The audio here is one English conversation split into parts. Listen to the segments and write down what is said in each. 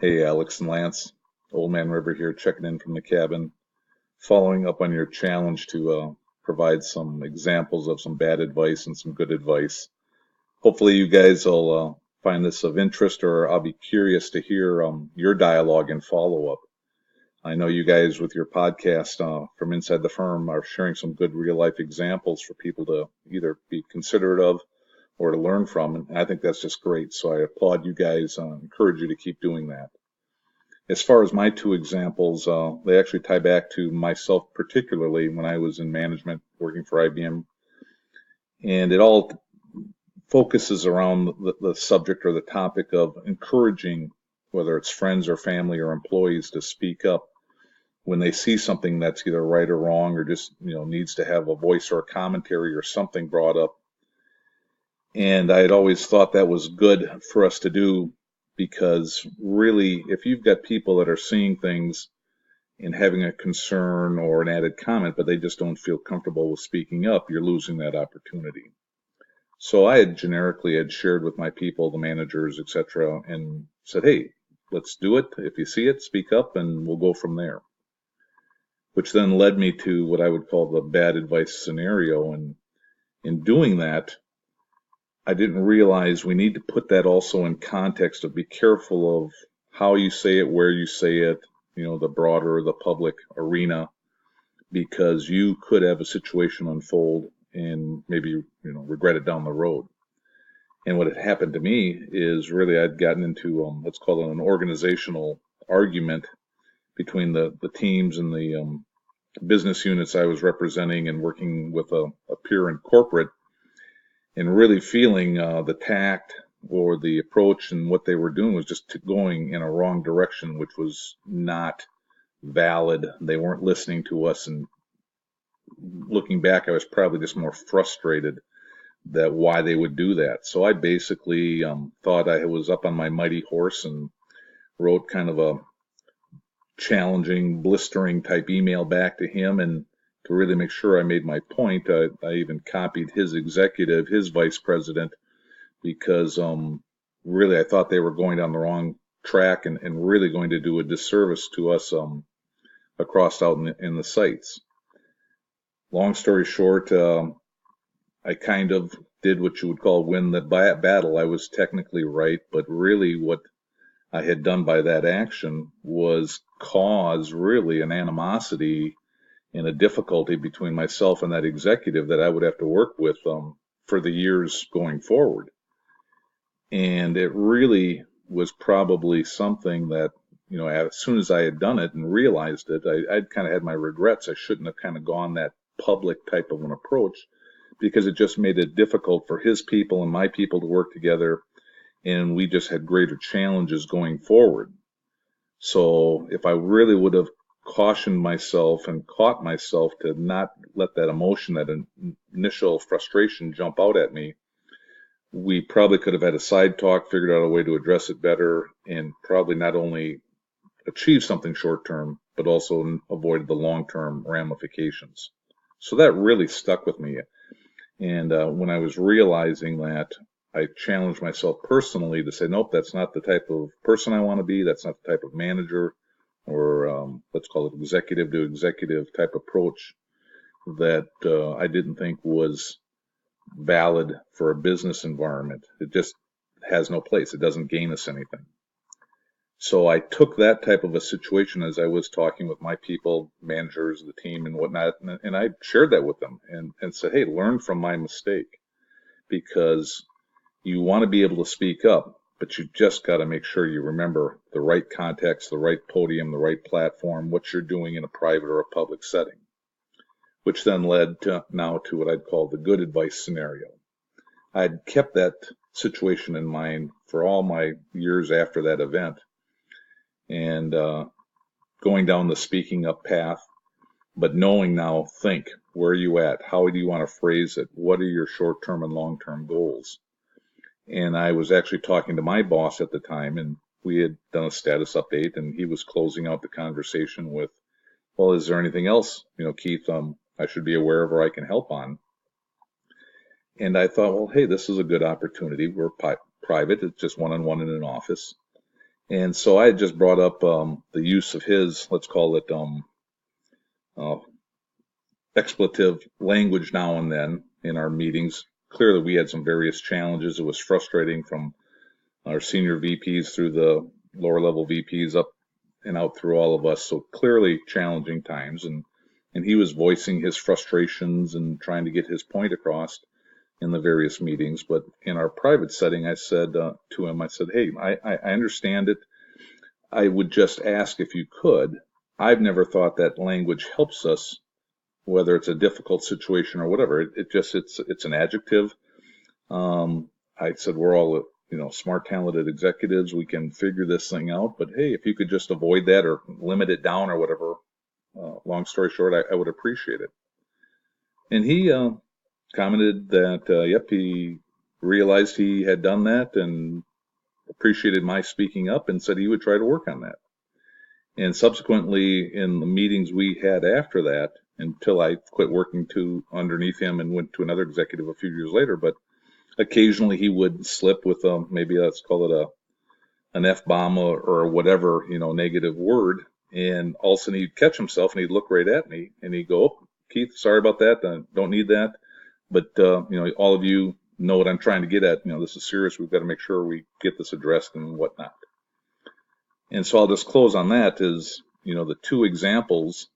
Hey, Alex and Lance. Old Man River here, checking in from the cabin, following up on your challenge to provide some examples of some bad advice and some good advice. Hopefully, you guys will find this of interest, or I'll be curious to hear your dialogue and follow up. I know you guys, with your podcast from Inside the Firm, are sharing some good real life examples for people to either be considerate of or to learn from, and I think that's just great. So I applaud you guys, encourage you to keep doing that. As far as my two examples, they actually tie back to myself, particularly when I was in management working for IBM. And it all focuses around the subject or the topic of encouraging, whether it's friends or family or employees, to speak up when they see something that's either right or wrong, or just needs to have a voice or a commentary or something brought up. And I had always thought that was good for us to do, because really, if you've got people that are seeing things and having a concern or an added comment, but they just don't feel comfortable with speaking up, you're losing that opportunity. So I had generically shared with my people, the managers, etc., and said, hey, let's do it. If you see it, speak up and we'll go from there. Which then led me to what I would call the bad advice scenario. And in doing that, I didn't realize we need to put that also in context of be careful of how you say it, where you say it, the broader, the public arena, because you could have a situation unfold and maybe regret it down the road. And what had happened to me is really I'd gotten into let's call it an organizational argument between the teams and the business units I was representing and working with a peer in corporate, and really feeling the tact or the approach and what they were doing was just going in a wrong direction, which was not valid. They weren't listening to us, and looking back, I was probably just more frustrated that why they would do that. So I basically thought I was up on my mighty horse and wrote kind of a challenging, blistering type email back to him. And to really make sure I made my point, I even copied his executive, his vice president, because really I thought they were going down the wrong track and really going to do a disservice to us across out in the sites. Long story short, I kind of did what you would call win the battle. I was technically right, but really what I had done by that action was cause really an animosity and a difficulty between myself and that executive that I would have to work with for the years going forward. And it really was probably something that, as soon as I had done it and realized it, I'd kind of had my regrets. I shouldn't have kind of gone that public type of an approach, because it just made it difficult for his people and my people to work together, and we just had greater challenges going forward. So if I really would have cautioned myself and caught myself to not let that emotion, that initial frustration jump out at me, we probably could have had a side talk, figured out a way to address it better, and probably not only achieve something short term, but also avoided the long term ramifications. So that really stuck with me. And when I was realizing that, I challenged myself personally to say, nope, that's not the type of person I want to be. That's not the type of manager or let's call it executive to executive type approach that I didn't think was valid for a business environment. It just has no place. It doesn't gain us anything. So I took that type of a situation as I was talking with my people, managers, the team and whatnot, and I shared that with them and said, hey, learn from my mistake, because you want to be able to speak up, but you just got to make sure you remember the right context, the right podium, the right platform, what you're doing in a private or a public setting, which then led to what I'd call the good advice scenario. I'd kept that situation in mind for all my years after that event, and going down the speaking up path, but knowing now, think, where are you at? How do you want to phrase it? What are your short-term and long-term goals? And I was actually talking to my boss at the time, and we had done a status update, and he was closing out the conversation with, well, is there anything else, Keith, I should be aware of or I can help on? And I thought, well, hey, this is a good opportunity. We're private. It's just one-on-one in an office. And so I had just brought up the use of his, let's call it uh, expletive language now and then in our meetings. Clearly, we had some various challenges. It was frustrating from our senior VPs through the lower level VPs up and out through all of us. So clearly challenging times. And he was voicing his frustrations and trying to get his point across in the various meetings. But in our private setting, I said to him, I said, hey, I understand it. I would just ask if you could. I've never thought that language helps us, whether it's a difficult situation or whatever. It's an adjective. I said, we're all, smart, talented executives. We can figure this thing out. But hey, if you could just avoid that or limit it down or whatever, long story short, I would appreciate it. And he commented that, yep, he realized he had done that and appreciated my speaking up and said he would try to work on that. And subsequently, in the meetings we had after that, until I quit working underneath him and went to another executive a few years later, but occasionally he would slip with maybe let's call it an F-bomb or whatever, negative word. And all of a sudden he'd catch himself and he'd look right at me and he'd go, oh, Keith, sorry about that. Don't need that. But, all of you know what I'm trying to get at. This is serious. We've got to make sure we get this addressed and whatnot. And so I'll just close on that is, the two examples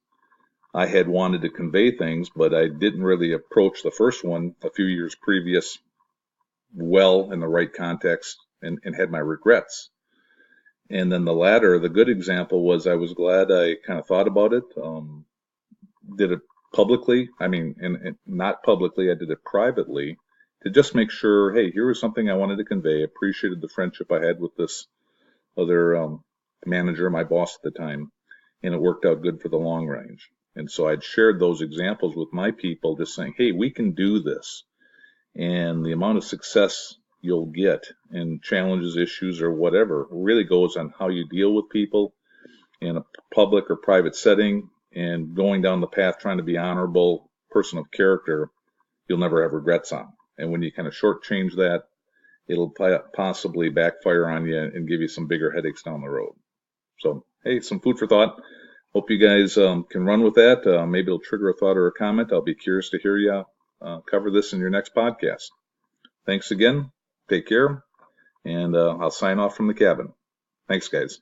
I had wanted to convey things, but I didn't really approach the first one a few years previous well in the right context and had my regrets. And then the latter, the good example was I was glad I kind of thought about it, did it publicly. I mean, and not publicly, I did it privately to just make sure, hey, here was something I wanted to convey. Appreciated the friendship I had with this other manager, my boss at the time, and it worked out good for the long range. And so I'd shared those examples with my people, just saying, hey, we can do this. And the amount of success you'll get in challenges, issues, or whatever really goes on how you deal with people in a public or private setting and going down the path trying to be honorable, person of character, you'll never have regrets on. And when you kind of shortchange that, it'll possibly backfire on you and give you some bigger headaches down the road. So, hey, some food for thought. Hope you guys can run with that. Maybe it'll trigger a thought or a comment. I'll be curious to hear you cover this in your next podcast. Thanks again. Take care. And I'll sign off from the cabin. Thanks, guys.